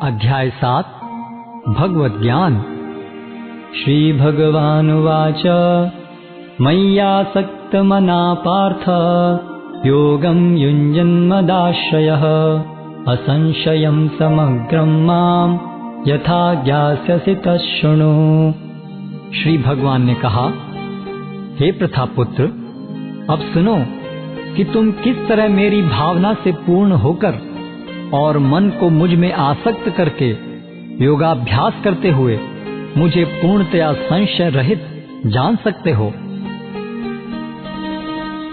अध्याय 7 भगवद् ज्ञान। श्री भगवानुवाच मय्यासक्तमना पार्थ योगं युञ्जन्मदाश्रयः असंशयं समग्रं मां यथा ज्ञास्यसि तच्छृणु। श्री भगवान ने कहा, हे प्रथापुत्र, अब सुनो कि तुम किस तरह मेरी भावना से पूर्ण होकर और मन को मुझ में आसक्त करके योगाभ्यास करते हुए मुझे पूर्णतया संशय रहित जान सकते हो।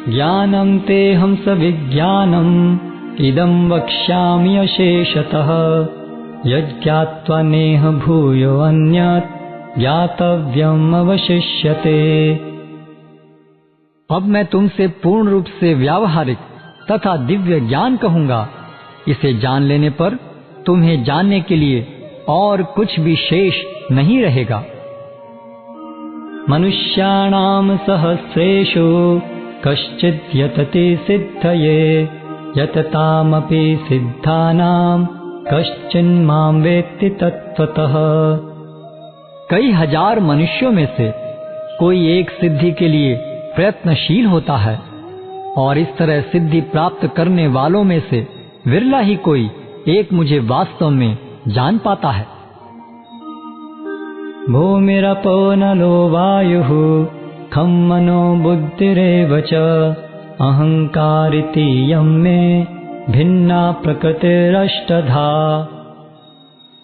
ज्ञानं तेहं सविज्ञानम् इदं वक्ष्यामि अशेषतः यज्ञात्वा नेह भूयो अन्यत् ज्ञातव्यम् अवशिष्यते। अब मैं तुमसे पूर्ण रूप से व्यावहारिक तथा दिव्य ज्ञान कहूंगा। इसे जान लेने पर तुम्हें जानने के लिए और कुछ भी शेष नहीं रहेगा। मनुष्याणां सहस्रेषु कश्चित् यतति सिद्धये यततामपि सिद्धानां कश्चिन्मां वेत्ति तत्त्वतः। कई हजार मनुष्यों में से कोई एक सिद्धि के लिए प्रयत्नशील होता है और इस तरह सिद्धि प्राप्त करने वालों में से विरला ही कोई एक मुझे वास्तव में जान पाता है। भूमिरपो नलो वायुः खं मनो बुद्धिरेव च अहंकारिति यं मे भिन्ना प्रकृतिरष्टधा।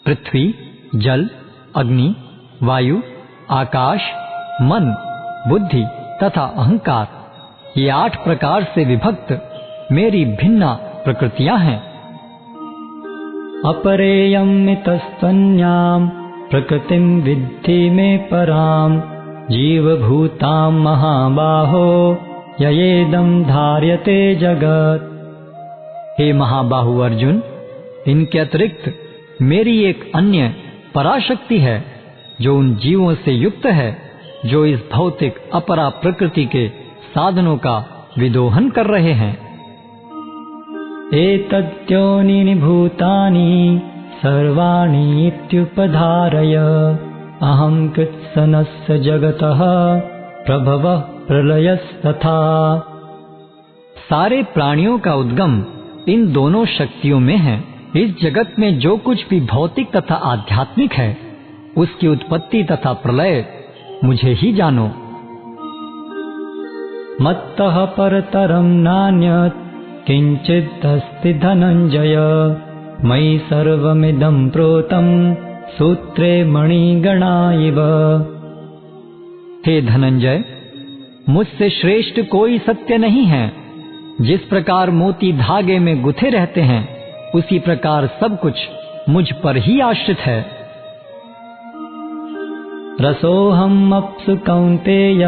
पृथ्वी, जल, अग्नि, वायु, आकाश, मन, बुद्धि तथा अहंकार, ये 8 प्रकार से विभक्त मेरी भिन्ना प्रकृतियां हैं। अपरेयमितस्तन्यां प्रकृतिं विद्धि मे परां जीवभूतां महाबाहो ययेदं धार्यते जगत्। हे महाबाहु अर्जुन, इनके अतिरिक्त मेरी एक अन्य पराशक्ति है जो उन जीवों से युक्त है जो इस भौतिक अपरा प्रकृति के साधनों का विदोहन कर रहे हैं। एतद्योनीनि भूतानि सर्वाणि इत्युपधारय अहं कृत्स्नस्य जगतः प्रभवः प्रलयस्तथा। सारे प्राणियों का उद्गम इन दोनों शक्तियों में है। इस जगत में जो कुछ भी भौतिक तथा आध्यात्मिक है उसकी उत्पत्ति तथा प्रलय मुझे ही जानो। मत्तः परतरं नान्यत् किंचित् अस्ति धनंजय मयि सर्वमिदं प्रोतं सूत्रे मणिगणा इव। हे धनंजय, मुझसे श्रेष्ठ कोई सत्य नहीं है। जिस प्रकार मोती धागे में गुथे रहते हैं उसी प्रकार सब कुछ मुझ पर ही आश्रित है। रसोऽहम् अप्सु कौन्तेय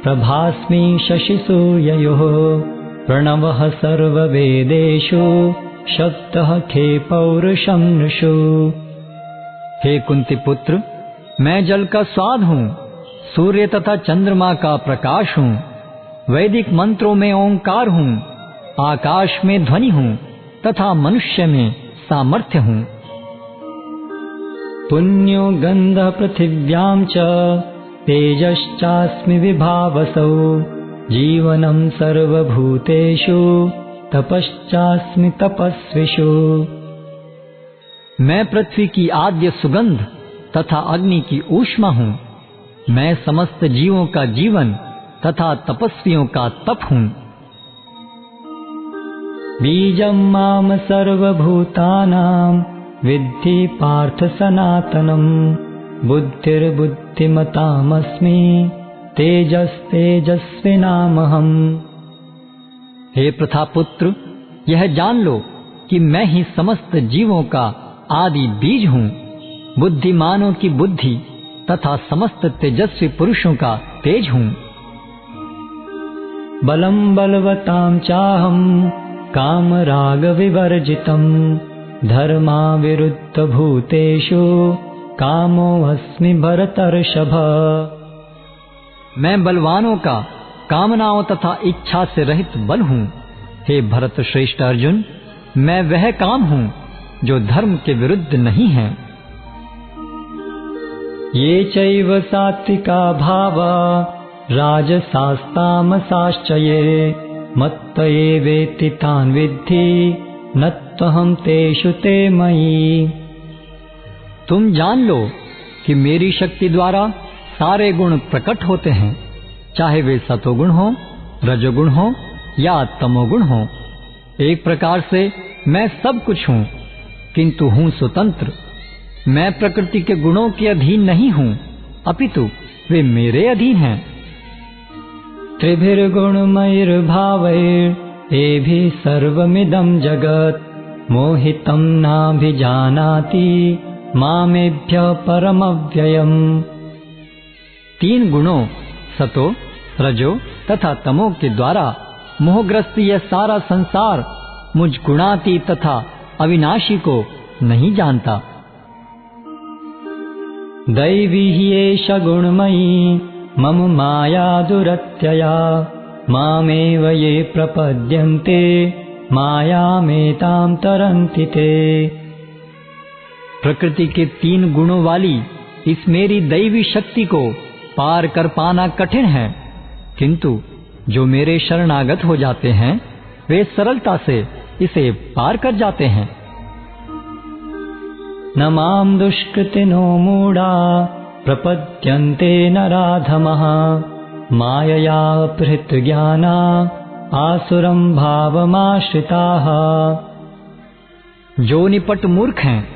प्रभास्मि शशिसूर्ययोः प्रणवः सर्ववेदेषु शब्दः खे पौरुषं नृषु। हे कुंती पुत्र, मैं जल का स्वाद हूँ, सूर्य तथा चंद्रमा का प्रकाश हूँ, वैदिक मंत्रों में ओंकार हूँ, आकाश में ध्वनि हूँ तथा मनुष्य में सामर्थ्य हूँ। पुण्यो गंधः पृथिव्यां च तेजश्चास्मि विभावसौ जीवनं सर्वभूतेषु तपश्चास्मि तपस्विषु। मैं पृथ्वी की आद्य सुगंध तथा अग्नि की ऊष्मा हूँ। मैं समस्त जीवों का जीवन तथा तपस्वियों का तप हूँ। बीजं माम सर्वभूतानां विद्धि पार्थ सनातनं बुद्धिर्बुद्धिमतामस्मि तेजस्तेजस्विनामहम्। हे प्रथापुत्र, यह जान लो कि मैं ही समस्त जीवों का आदि बीज हूँ, बुद्धिमानों की बुद्धि तथा समस्त तेजस्वी पुरुषों का तेज हूँ। बलं बलवतां चाहं कामराग विवर्जितं धर्मा विरुद्ध भूतेषु कामो अस्मि भरतर्षभ। मैं बलवानों का कामनाओं तथा इच्छा से रहित बल हूँ। हे भरत श्रेष्ठ अर्जुन, मैं वह काम हूँ जो धर्म के विरुद्ध नहीं हैं। ये चैव सात्विका भावा राजसास्तामसाश्च ये मत्त एवेति तान् विद्धि नत्वहं तेषु ते मयि। तुम जान लो कि मेरी शक्ति द्वारा सारे गुण प्रकट होते हैं, चाहे वे सतोगुण हो, रजोगुण हो या तमोगुण हो। एक प्रकार से मैं सब कुछ हूँ, किंतु हूँ स्वतंत्र। मैं प्रकृति के गुणों के अधीन नहीं हूँ, अपितु वे मेरे अधीन हैं। त्रिभिर्गुणमयैर्भावैर् एभिः सर्वमिदं जगत् मोहितं नाभिजानाति मामेभ्यः परमव्ययम्। तीन गुणों सतो, रजो तथा तमो के द्वारा मोहग्रस्त यह सारा संसार मुझ गुणातीत तथा अविनाशी को नहीं जानता। दैवी हि एषा गुणमयी मम माया दुरत्यया मामेव ये प्रपद्यन्ते मायामेतां तरन्ति ते। प्रकृति के तीन गुणों वाली इस मेरी दैवी शक्ति को पार कर पाना कठिन है, किंतु जो मेरे शरणागत हो जाते हैं वे सरलता से इसे पार कर जाते हैं। न मां दुष्कृतिनो मूढ़ा प्रपद्यन्ते नराधमः मायया अपहृत ज्ञाना आसुरं भावमाश्रिताः। जो निपट मूर्ख हैं,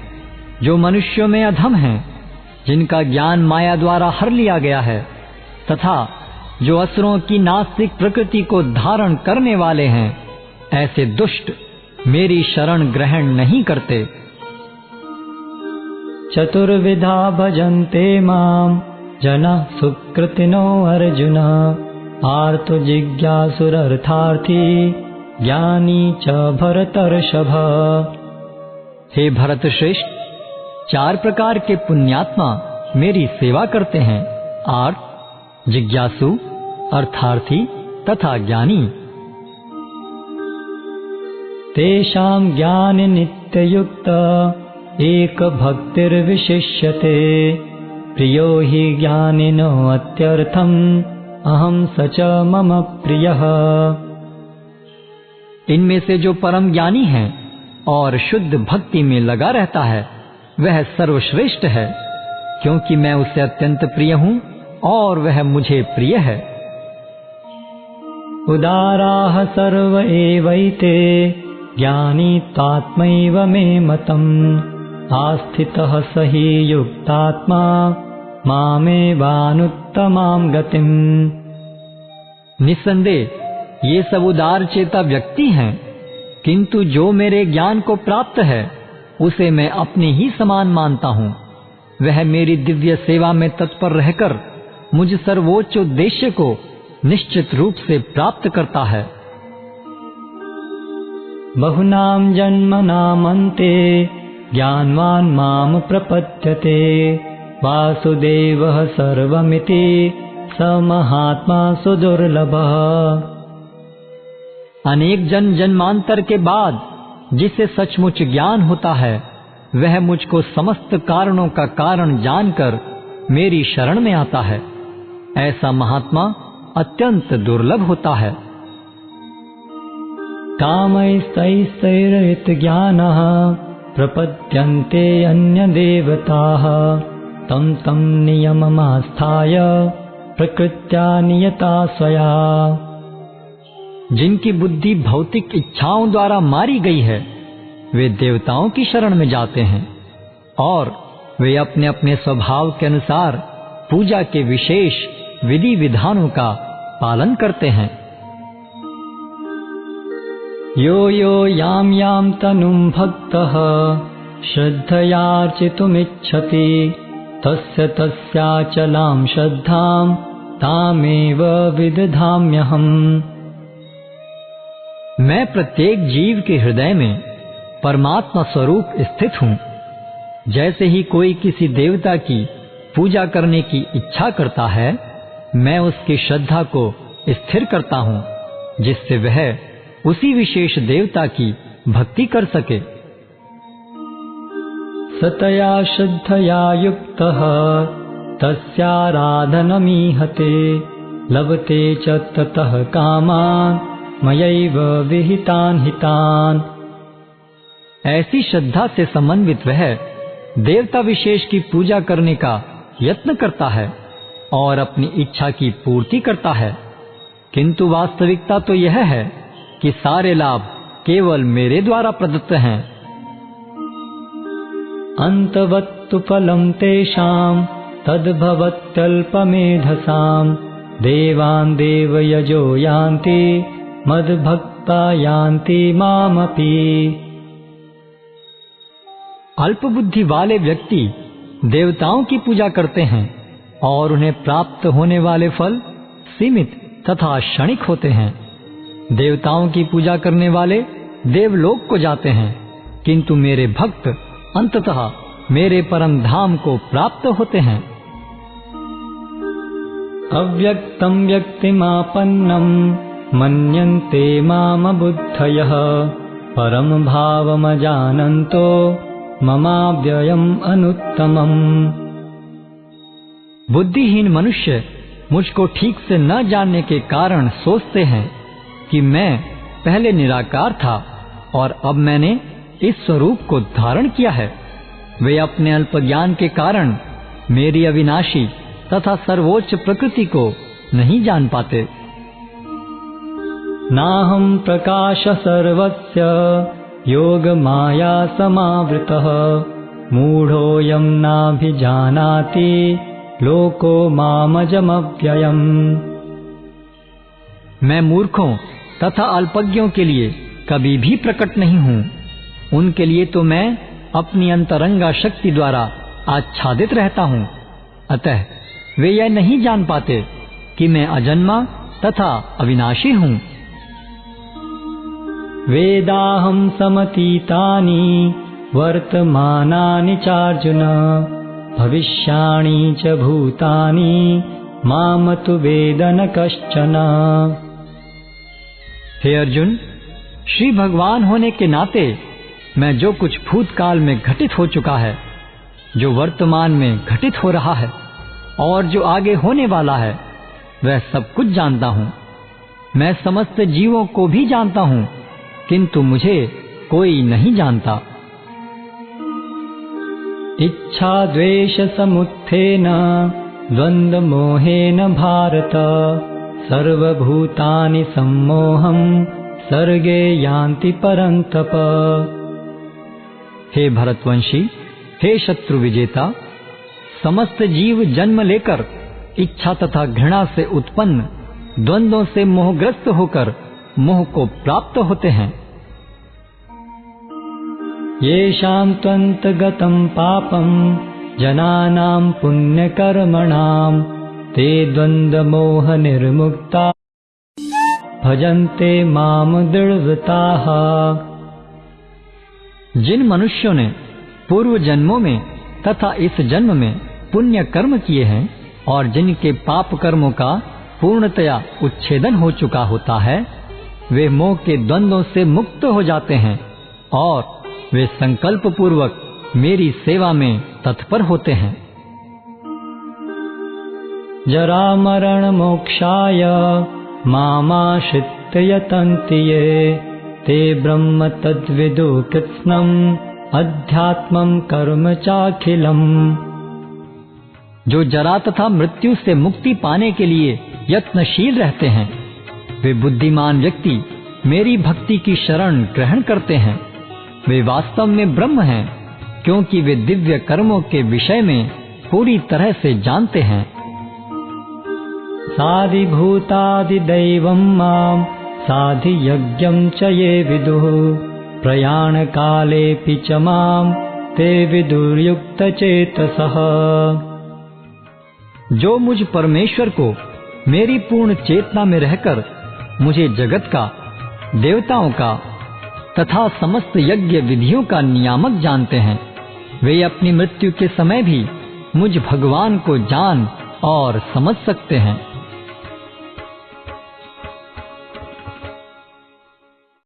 जो मनुष्यों में अधम हैं, जिनका ज्ञान माया द्वारा हर लिया गया है, तथा जो असुरों की नास्तिक प्रकृति को धारण करने वाले हैं, ऐसे दुष्ट मेरी शरण ग्रहण नहीं करते। चतुर्विधा भजन्ते मां जनाः सुकृतिनो अर्जुन आर्तो जिज्ञासुरर्थार्थी ज्ञानी च भरतर्षभ। हे भरत श्रेष्ठ, चार प्रकार के पुण्यात्मा मेरी सेवा करते हैं, आर्त, जिज्ञासु, अर्थार्थी तथा ज्ञानी। तेषां ज्ञान नित्ययुक्त एक भक्तिर्विशिष्यते प्रियो हि ज्ञानिनो अत्यर्थम् अहं स च मम प्रियः। इनमें से जो परम ज्ञानी है और शुद्ध भक्ति में लगा रहता है वह सर्वश्रेष्ठ है, क्योंकि मैं उससे अत्यंत प्रिय हूँ और वह मुझे प्रिय है। उदाराः सर्व एवैते ज्ञानी तात्मैव मे मतम् आस्थितः स हि युक्तात्मा मामेवानुत्तमां गतिम्। निस्संदेह ये सब उदार चेता व्यक्ति हैं, किंतु जो मेरे ज्ञान को प्राप्त है उसे मैं अपने ही समान मानता हूँ। वह मेरी दिव्य सेवा में तत्पर रहकर मुझ सर्वोच्च उद्देश्य को निश्चित रूप से प्राप्त करता है। बहुनां जन्मनामन्ते ज्ञानवान् मां प्रपद्यते वासुदेवः सर्वमिति स महात्मा सुदुर्लभः। अनेक जन्मांतर के बाद जिसे सचमुच ज्ञान होता है वह मुझको समस्त कारणों का कारण जानकर मेरी शरण में आता है। ऐसा महात्मा अत्यंत दुर्लभ होता है। कामैस्तैस्तैरहित ज्ञानः प्रपद्यन्ते अन्य देवताः तं तं नियममास्थाय प्रकृत्या नियता स्वया। जिनकी बुद्धि भौतिक इच्छाओं द्वारा मारी गई है वे देवताओं की शरण में जाते हैं और वे अपने अपने स्वभाव के अनुसार पूजा के विशेष विधि विधानों का पालन करते हैं। यो यो याम याम तनुम भक्तः श्रद्धयार्चितुमिच्छति तस्य तस्याचलां श्रद्धां तामेव विदधाम्यहम्। मैं प्रत्येक जीव के हृदय में परमात्मा स्वरूप स्थित हूँ। जैसे ही कोई किसी देवता की पूजा करने की इच्छा करता है मैं उसकी श्रद्धा को स्थिर करता हूँ, जिससे वह उसी विशेष देवता की भक्ति कर सके। सतया श्रद्धया युक्तः तस्याराधनमीहते लभते च ततः कामान् मयैव विहितान् हितान्। ऐसी श्रद्धा से समन्वित वह देवता विशेष की पूजा करने का यत्न करता है और अपनी इच्छा की पूर्ति करता है, किंतु वास्तविकता तो यह है कि सारे लाभ केवल मेरे द्वारा प्रदत्त हैं। अंतवत्तु फलं तेषां तद्भवत्यल्पमेधसां देवान् देवयजो यान्ति मद्भक्ता यान्ति मामपि। अल्पबुद्धि वाले व्यक्ति देवताओं की पूजा करते हैं और उन्हें प्राप्त होने वाले फल सीमित तथा क्षणिक होते हैं। देवताओं की पूजा करने वाले देवलोक को जाते हैं, किंतु मेरे भक्त अंततः मेरे परम धाम को प्राप्त होते हैं। अव्यक्तं व्यक्तिमापन्नं मन्यन्ते माम बुद्धयः परम भावमजानन्तो ममाव्ययम् अनुत्तमम्। बुद्धिहीन मनुष्य मुझको ठीक से न जानने के कारण सोचते हैं कि मैं पहले निराकार था और अब मैंने इस स्वरूप को धारण किया है। वे अपने अल्प ज्ञान के कारण मेरी अविनाशी तथा सर्वोच्च प्रकृति को नहीं जान पाते। नाहं प्रकाश सर्वस्य योग माया समावृतः मूढ़ोऽयं नाभिजानाति लोको मामजमव्ययम्। मैं मूर्खों तथा अल्पज्ञों के लिए कभी भी प्रकट नहीं हूँ। उनके लिए तो मैं अपनी अंतरंगा शक्ति द्वारा आच्छादित रहता हूँ। अतः वे यह नहीं जान पाते कि मैं अजन्मा तथा अविनाशी हूँ। वेदाहं समतीतानि वर्तमानानि चार्जुन भविष्याणि च भूतानि माम तु वेद न कश्चन। हे अर्जुन, श्री भगवान होने के नाते मैं जो कुछ भूतकाल में घटित हो चुका है, जो वर्तमान में घटित हो रहा है और जो आगे होने वाला है, वह सब कुछ जानता हूँ। मैं समस्त जीवों को भी जानता हूँ, किंतु मुझे कोई नहीं जानता। इच्छा द्वेष समुत्थेन द्वंद्व मोहेन भारत सर्वभूतानि सम्मोहं सर्गे यान्ति परन्तप। हे भरतवंशी, हे शत्रु विजेता, समस्त जीव जन्म लेकर इच्छा तथा घृणा से उत्पन्न द्वंद्वों से मोहग्रस्त होकर मोह को प्राप्त होते हैं। येषां त्वन्तगतं पापं जनानां पुण्यकर्मणां ते द्वन्द्वमोह निर्मुक्ता भजन्ते माम दृढ़व्रताः। जिन मनुष्यों ने पूर्व जन्मों में तथा इस जन्म में पुण्य कर्म किए हैं और जिनके पाप कर्मों का पूर्णतया उच्छेदन हो चुका होता है, वे मोह के द्वंद्वों से मुक्त हो जाते हैं और वे संकल्प पूर्वक मेरी सेवा में तत्पर होते हैं। जरा मरण मोक्षाय मामाश्रित्य यतन्ति ये ते ब्रह्म तद्विदु कृत्स्नम् अध्यात्मं कर्म चाखिलम्। जो जरा तथा मृत्यु से मुक्ति पाने के लिए यत्नशील रहते हैं, वे बुद्धिमान व्यक्ति मेरी भक्ति की शरण ग्रहण करते हैं। वे वास्तव में ब्रह्म हैं, क्योंकि वे दिव्य कर्मों के विषय में पूरी तरह से जानते हैं। साधिभूतादिदैवं मां साधियज्ञं च ये विदुः प्रयाण कालेऽपि च मां ते विदुर्युक्तचेतसः। जो मुझ परमेश्वर को मेरी पूर्ण चेतना में रहकर मुझे जगत का, देवताओं का तथा समस्त यज्ञ विधियों का नियामक जानते हैं, वे अपनी मृत्यु के समय भी मुझ भगवान को जान और समझ सकते हैं।